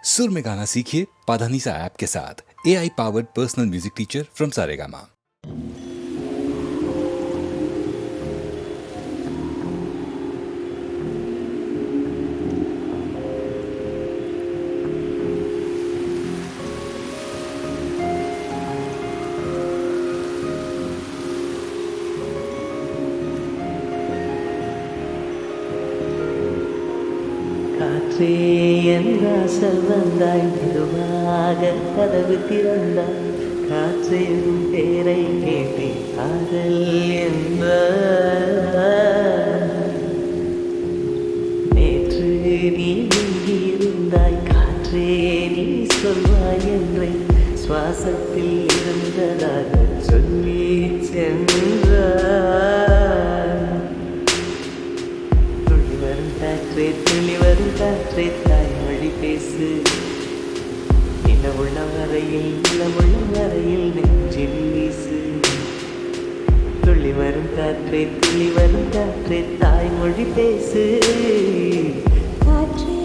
सुर में गाना सीखिए पाधानीसा ऐप के साथ। AI powered personal music teacher from Saregama. காற்றே என்றாசல் வந்தாய், மெதுவாக கதவு திறந்தாய். காற்றே உன் பேரை கேட்டேன், காதல் என்ற. நேற்று நீ எங்கிருந்தாய், காற்றே நீ சொல்வாய் என்றேன். சுவாசத்தில் இருந்ததாக சொல்லி சென்றாய். காற்றே துளி வரும் காற்றே தாய்மொழி பேசு. நிலவுள்ள வரையில் நிலமுள்ள வரையில் நெஞ்சில் வீசு. துளி வரும் காற்றே துளி வரும் காற்றே தாய்மொழி பேசு. காற்றே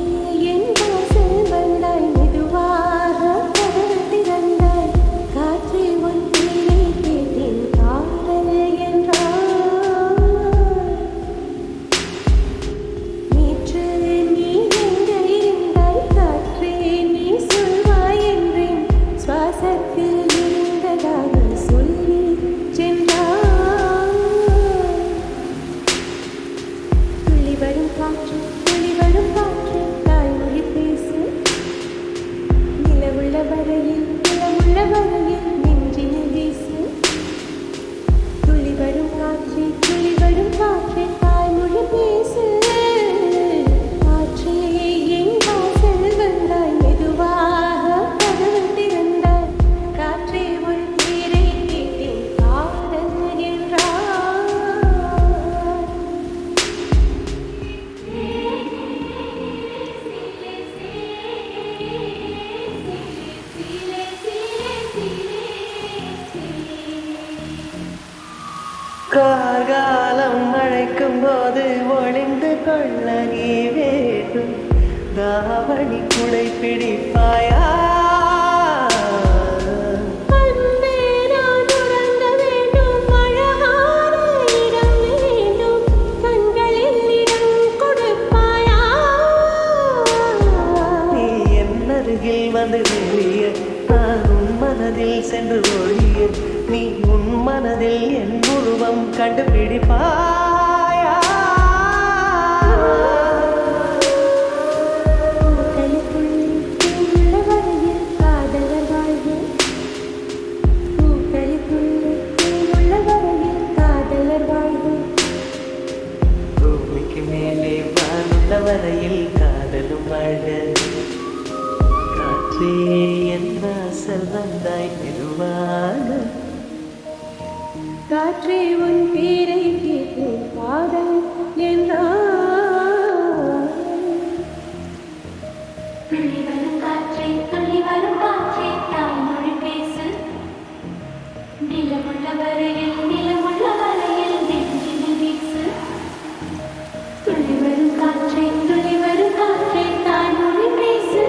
என் வாசல் வந்தாய், மெதுவாக கதவு திறந்தாய். காற்றே உன் பேரை கேட்டேன், காதல் என்றாய். நேற்று நீ எங்கே இருந்தாய், காற்றே நீ சொல்வாய் என்றேன். சுவாசத்தில் இருந்ததாக சொல்லி சென்றாய். துளி வரும் காற்று துளி வரும் காற்று தாய்மொழி பேசு. நிலவுள்ள வரையில் நிலமுள்ள வரையில் நெஞ்சினில் வீசு. துளி வரும் காற்று துளி வரும் காற்று தாய்மொழி பேசு. காற்றே என் வாசல் வந்தாய், மெதுவாக கதவு திறந்தாய். காற்றே உன் பேரை கேட்டேன், காதல் என்றாய். கார்காலம் அழைக்கும் போது ஒளிந்து கொள்ள நீ வேண்டும். தாவணி குடை பிடிப்பாயா? அன்பே நான் உறங்க வேண்டும், அழகான இடம் வேண்டும். கண்களில் இடம் கொடுப்பாயா? நீ என் அருகில் வந்து வெளிய, நான் உன் மனதில் சென்று ஒழிய. நீ உன் மனதில் என் உருவம் கண்டுபிடிப்பாயா? பூக்களுக்குள்ளே தேனுள்ள வரையில் காதலர் வாழ்வு. பூக்களுக்குள்ளே தேனுள்ள வரையில் காதலர் வாழ்வு. பூமிக்கு மேலே வானுள்ள வரையில் காதலும் வாழ்க. காற்றே என் வாசல் வந்தாய், மெதுவாக. காற்றே உன் பேரை கேட்டேன், காதல் என்றாய். துளி வரும் காற்றே துளி வரும் காற்றே தாய்மொழி பேசு. நிலமுள்ள வரையில் நிலமுள்ள வரையில் நெஞ்சினில் வீசு. துளி வரும் காற்றே துளி வரும் காற்றே தாய்மொழி பேசு.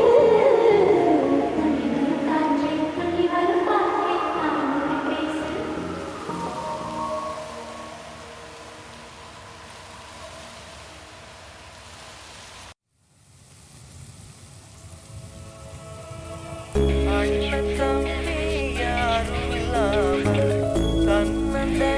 துளி வரும் காற்றே துளி வரும் காற்றே தாய்மொழி பேசு. அண்ணன் தம்பி யாரும் இல்லாமல் தன்னந்தனியாக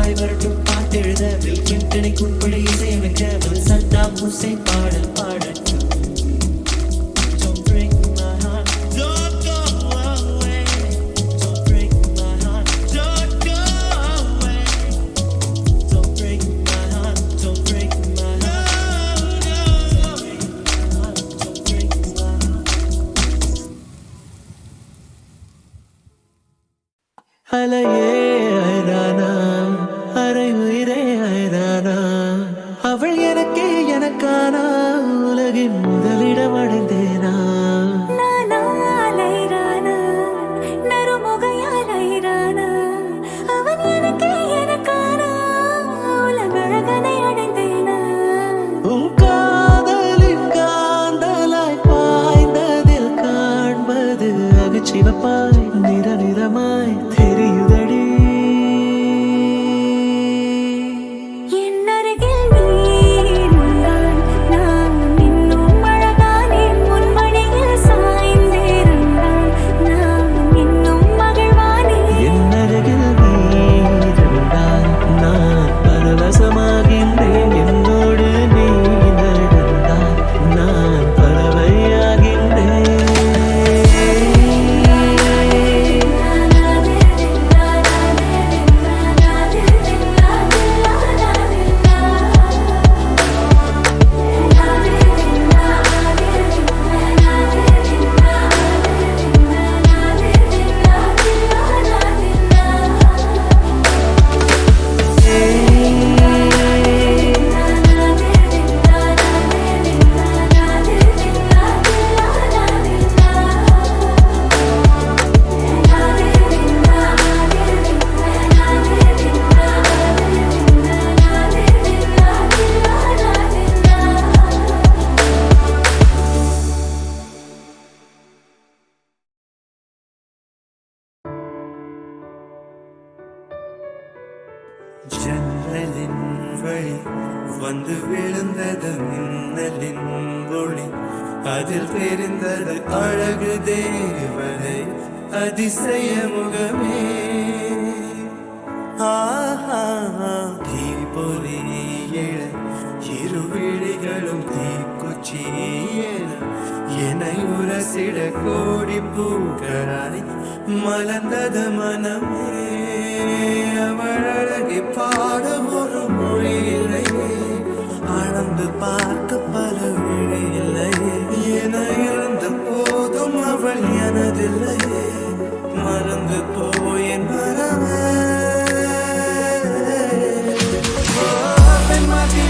பாய் வரட்டும் பாட்டெழுத வில்கின் திணைக்குட்படி இசையமைக்க சத்தாம் ஹுசைன் பாடல் பாடட்டும். Don't break my heart, don't go away. Don't break my heart, don't go away. Don't break my heart, don't break my heart. Don't break my heart. அலையே அழகானா அரை உயிரே அழகானா அவள் எனக்கே எனக்கானா உலகின் முதலிடம் அடைந்தேனா உன் காதலின் காந்தலாய் பாய்ந்ததில் காண்பது அகச்சிவப்பாய் நிற நிறமாய் தெரியுதடி. ஜன்னலின் வழி வந்து விழுந்தது மின்னலின் ஒளி, அதில் தெரிந்தது அழகு தேவதை அதிசய முகமே. ஆஹா தீபொலி எழ இரு விழிகளும் தீக்குச்சி என்னை உரசிட கோடி பூக்களாய் மலர்ந்தது மனமே. அவள் அழகை பாட ஒரு மொழி இல்லையே, அளந்து பார்க்க பல விழி இல்லையே. என இருந்த போதும் அவள் எனதில்லையே, மறந்து போயேன் மனமே. பெண்மாதி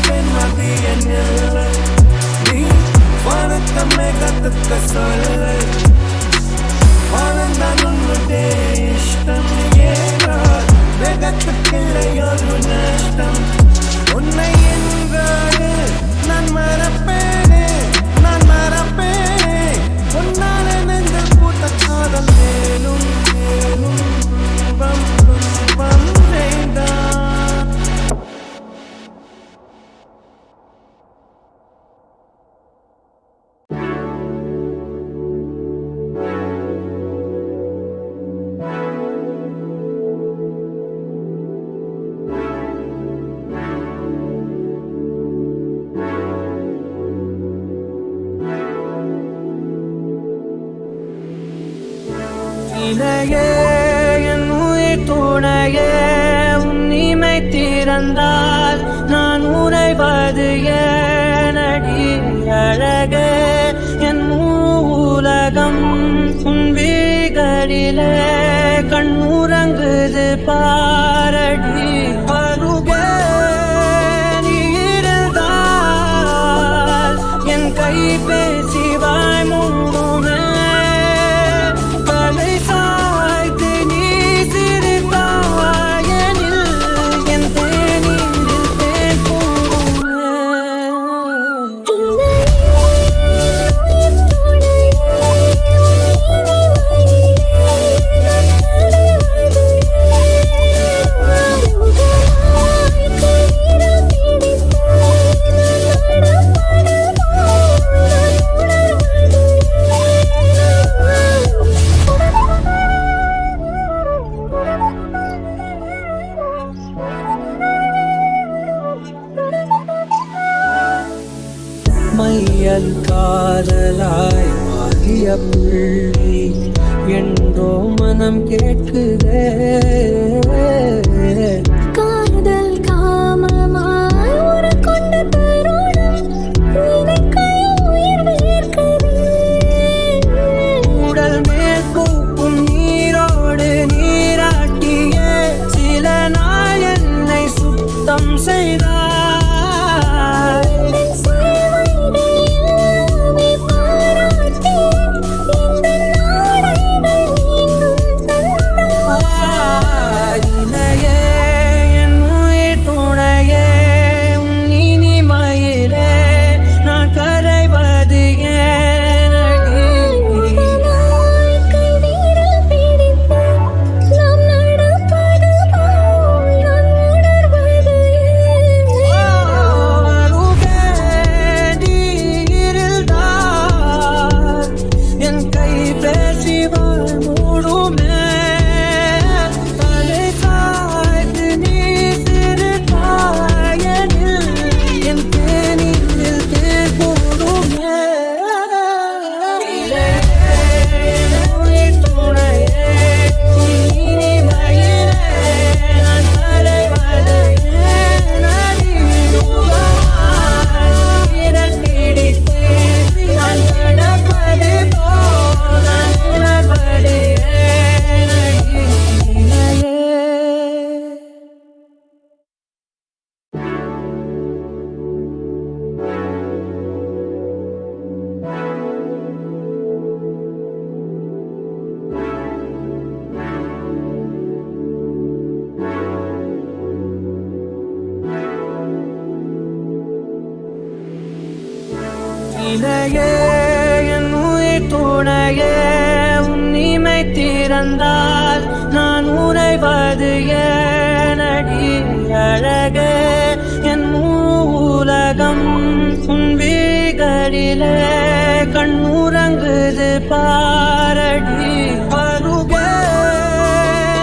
என் எல்லை, நீ வணக்கமே கத்துக்க சொல்ல. வாழ்ந்தான் உன்னுடைய இஷ்டம் ஏனால் ஜகத்துக்கில்லையொரு நஷ்டம். உன்னை என்றாடு நான் மறப்பேனே, நான் மறப்பேனே. உன்னால நெஞ்சில் பூத்த காதல் மேலும் மேலும் துன்பம் துன்பம் வேண்டாம். இணையே என் உயிர் துணையே, உன் இமை திறந்தால் நான் உறைவது ஏனடி அழகே. என் உலகம் உன் விழிகளிலே கண்ணுறங்குது பாரடி. அருகே நீ இருந்தால் என் கை பேசி வாய் மூடுமே. மையல் காதலாய் மாறிய புள்ளி என்றோ மனம் கேட்குதே. காதல் காமமாய் ஒரு கொண்ட தருணம் நினைக்கையில் உயிர் வேர்க்குதே. உடல் மேல் பூக்கும் நீரோடு நீராட்டிய சில நாள் என்னை சுத்தம் செய்தார். இளையே என் உயிர் துணையே உன்னிமை திறந்தால் நான் உறைவது ஏனடி அழகே. என் உலகம் உன் வீகரிலே கண்ணுறங்குது பாரடி. அருகே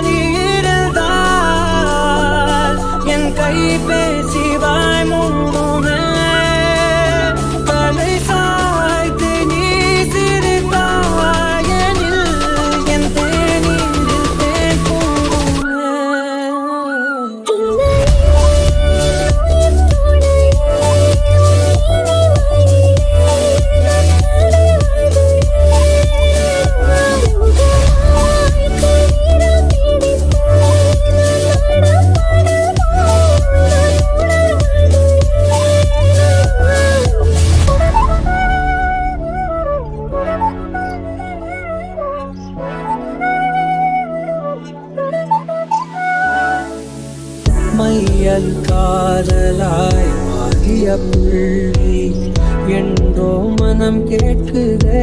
நீ இருந்தால் என் கை பேசி வாய் மூடுமே. மையல் காதலாய் மாறிய புள்ளி என்றோ மனம் கேட்குதே.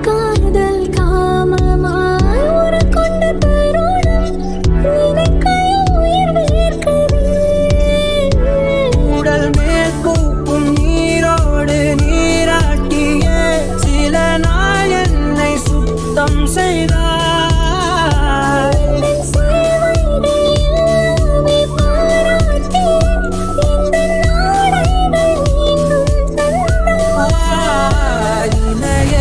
காதல் காமமாய் ஒரு கொண்ட தருணம் நினைக்கையில் உயிர் வேர்க்குதே. உடல் மேல் பூக்கும் நீரோடு நீராட்டிய சில நாள் என்னை சுத்தம் செய்தார். இளைய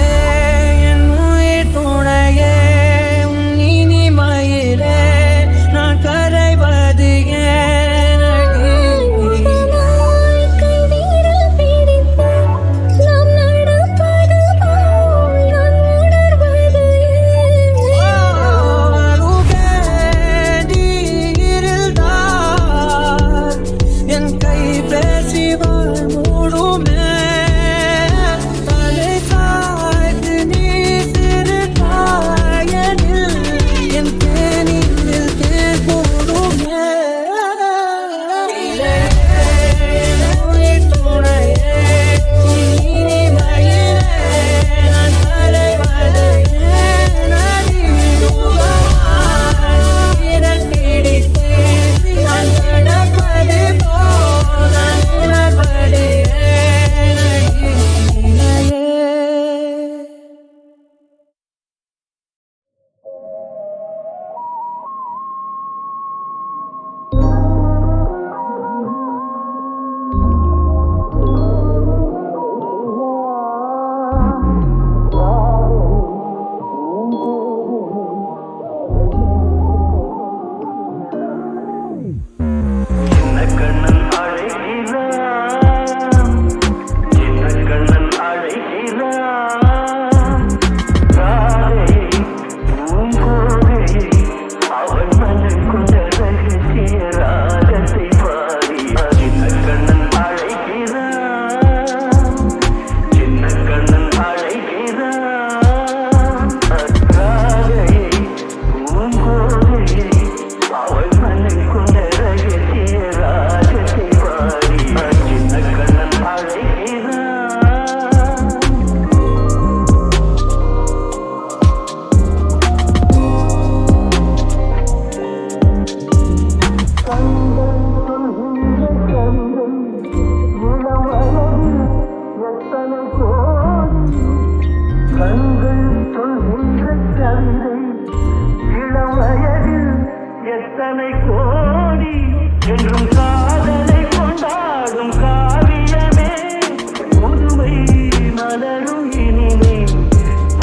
எத்தனை கோடி என்றும் காதலை கொண்டாடும் காவியமே புதுமை மலரும் இனிமே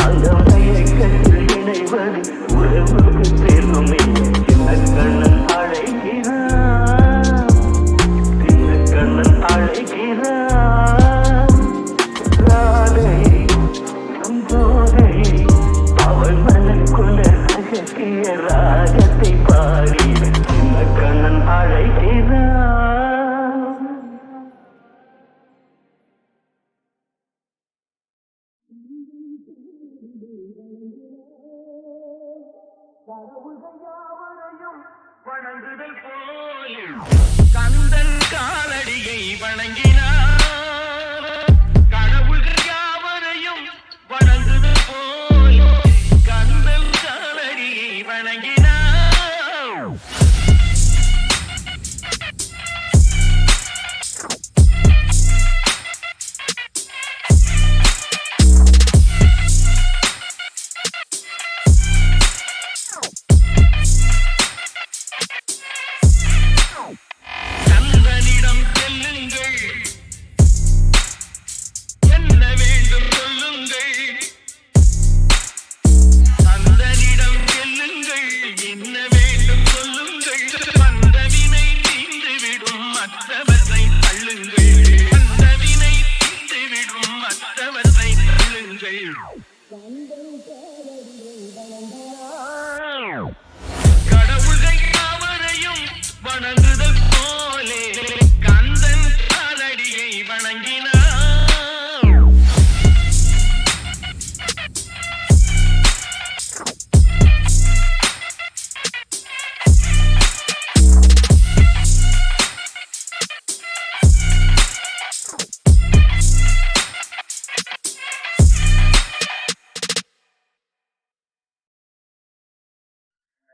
அங்கம் இயக்கத்தில் இணைவது உறவுக்கு பெருமை சின்ன கண்ணன் அழைக்கிறான் சின்ன கண்ணன் அழைக்கிறான் ராதை சந்தோதை அவள் மனக்குள்ள ரகசிய ராகத்தை பாடி சின்ன கண்ணன் அழைக்கிறான். கடவுள்கள் யாவரையும் வணங்குதல் போல கந்தன் காலடியை வணங்கினார். கடவுள்கள் யாவரையும் வணங்குதல் போல கந்தன் காலடியை வணங்கினார். கந்தனிடம் செல்லுங்கள், என்ன வேண்டும் சொல்லுங்கள். கந்தனிடம் செல்லுங்கள், என்ன வேண்டும் சொல்லுங்கள். வந்தவினை தீர்ந்துவிடும் மற்றவற்றை தள்ளுங்கள். வந்தவினை தீர்ந்துவிடும் மற்றவற்றை தள்ளுங்கள். கடவுள்கள் யாவரையும் வணங்குதல் போலே கந்தன் காலடியை வணங்கினார்.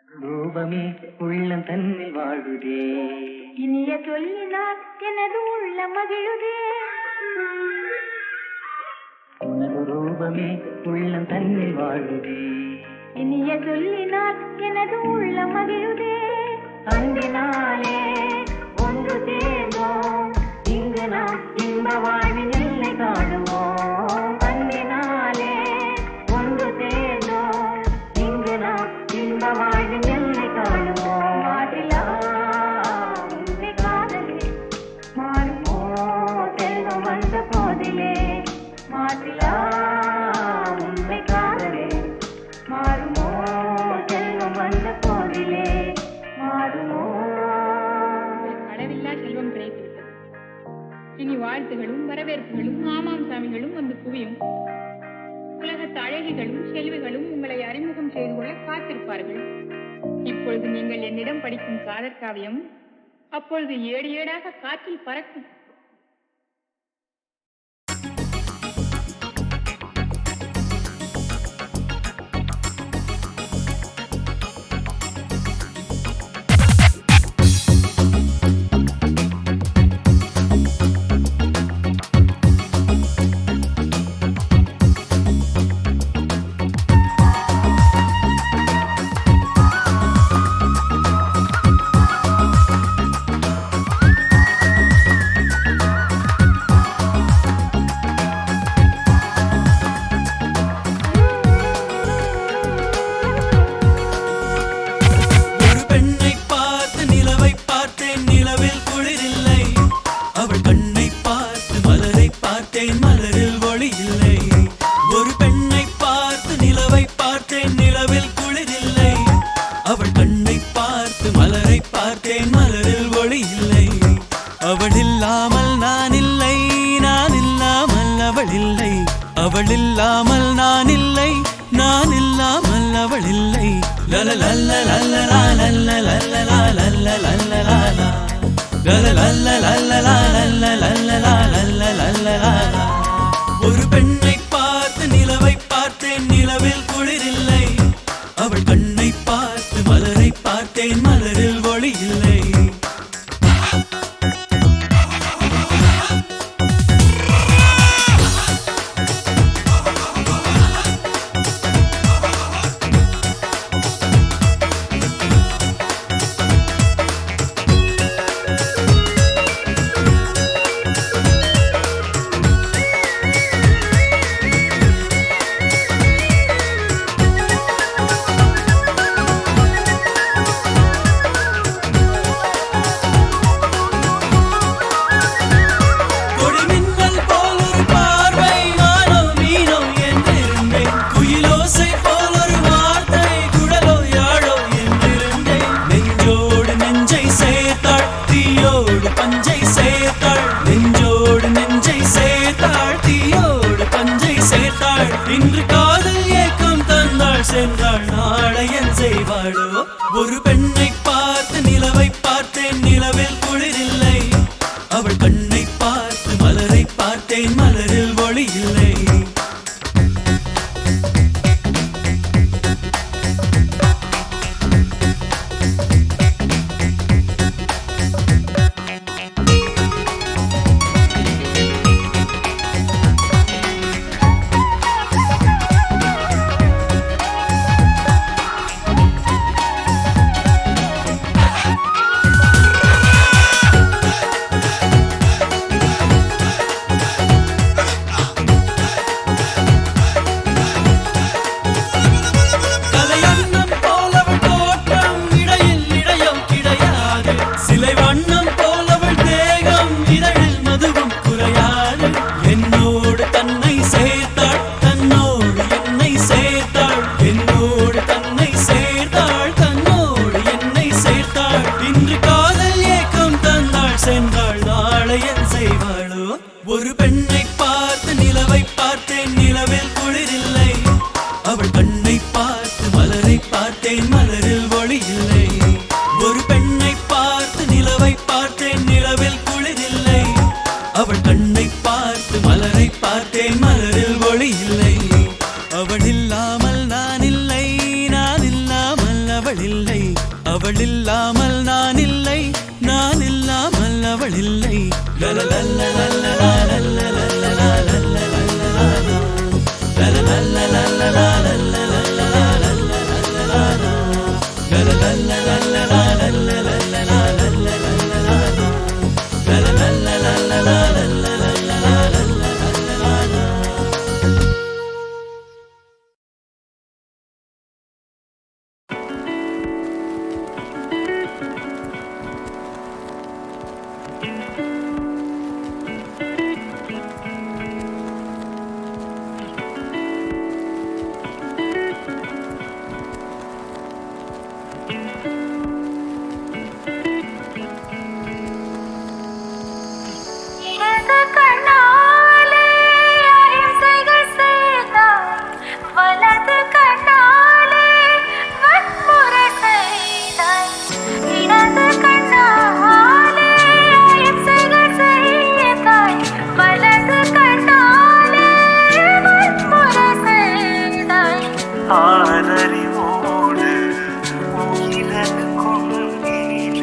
ரூபமே உள்ளம் தன்னில் வாழுதே இனிய சொல்லினார் எனது உள்ள மகிழுதே. உனது ரூபமே உள்ளம் தன்னில் வாழுதே இனிய சொல்லினார் எனது உள்ள மகிழுதே. அன்பினாலே ஒன்று சேர்ந்தோம் இங்கு நாம் இன்ப வாழ்வின் எல்லை காணுவோம். அன்பினாலே ஒன்று சேர்ந்தோம் இங்கு நாம் இன்ப வாழ்வின் எல்லை காணுவோம். மாறிலா உன்னை காதலே மாறுமோ செல்வம் வந்த போதிலே. மாறிலா உன்னை காதலே மாறுமோ செல்வம் வந்த போதிலே. மாறுமோ அளவில்லா செல்வம் கிடைத்துவிட்டது. இனி வாழ்த்துகளும் வரவேற்புகளும் ஆமாம் சாமிகளும் வந்து குவியும். உலகத்து அழகிகளும் செல்விகளும் உங்களை அறிமுகம் செய்து கொள்ள காத்திருப்பார்கள். இப்பொழுது நீங்கள் என்னிடம் படிக்கும் காதற் காவியம் அப்பொழுது ஏடு ஏடாக காற்றில் பறக்கும். ஒரு பெண்ணை பார்த்து நிலவை பார்த்தேன், நிலவில் குளிரில்லை. அவள் கண்ணை பார்த்து மலரை பார்த்தேன், மலரில் ஒளி இல்லை. ஒரு பெண்ணை பார்த்து நிலவை பார்த்தேன், நிலவில் குளிரில்லை. அவள் கண்ணை பார்த்து மலரை பார்த்தேன், மலரில் ஒளி இல்லை. அவள் இல்லாமல் நான் இல்லை, நான் இல்லாமல் அவள் இல்லை. அவள் இல்லாமல் நான் இல்லை, நான் இல்லாமல் அவள் இல்லை. ஒரு பெண்ணை பார்த்து நிலவை பார்த்தேன், நிலவில் குளிரில்லை. அவள் கண்ணை பார்த்து மலரை பார்த்தேன், மலரில் ஒளி இல்லை. இல்லை. கலையன்னம் போலவள் தோற்றம், இடையில் இடையம் கிடையாது. சிலை வண்ணம் போலவள் தேகம், இதழில் மதுவும் குறையாது. என்னோடு தன்னை சேர்த்தாள், தன்னோடு என்னை சேர்த்தாள். என்னோடு தன்னை சேர்த்தாள், தன்னோடு என்னை சேர்த்தாள். இன்று காதல் ஏக்கம் தந்தாள், சென்றாள். நாளை என் செய்வாளோ? ஒரு பெண்ணை பார்த்து நிலவை பார்த்தேன், நிலவில் குளிரில்லை. அவள் கண்ணை பார்த்து மலரை பார்த்தேன், மலரில் ஒளி இல்லை. ஒரு பெண்ணை பார்த்து நிலவை பார்த்தேன், நிலவில் குளிரில்லை. அவள் கண்ணை பார்த்து மலரை பார்த்தேன், மலரில் ஒளி இல்லை. அவள் இல்லாமல் நான் இல்லை, நான் இல்லாமல் அவள் இல்லை. அவள் இல்லாமல் நான் இல்லை, நான் இல்லாமல் அவள் இல்லை. இடது கண்ணாலே அகிம்சைகள் செய்தாய், வலது கண்ணாலே வன்முறை செய்தாய். இடது கண்ணாலே அகிம்சைகள் செய்தாய், வலது கண்ணாலே வன்முறை செய்தாய். ஆதறிவோடு உயிரது கொண்டேன்,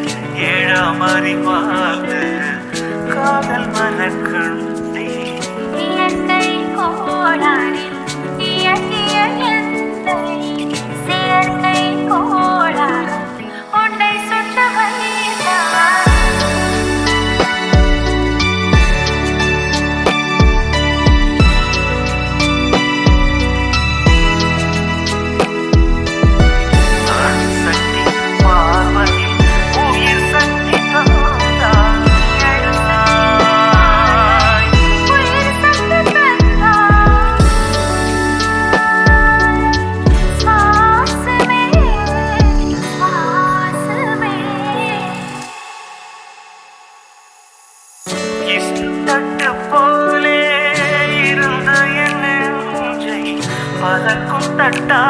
ஏழாம் அறிவாது காதல் மலர்கொண்டேன். இயற்கை கோளாறில் இயக்கிய எந்தை, செயற்கை கோளாறு உன்னை சுட்ட வைத்தாய். அணு சக்தி பார்வையில் உயிர் சக்தி தந்தாய். உயிர் சக்தி தந்தாய். சுவாசமே, சுவாசமே. இஷ்டத்தட்டு போலே இருந்த என் நெஞ்சை பறக்கும் தட்டா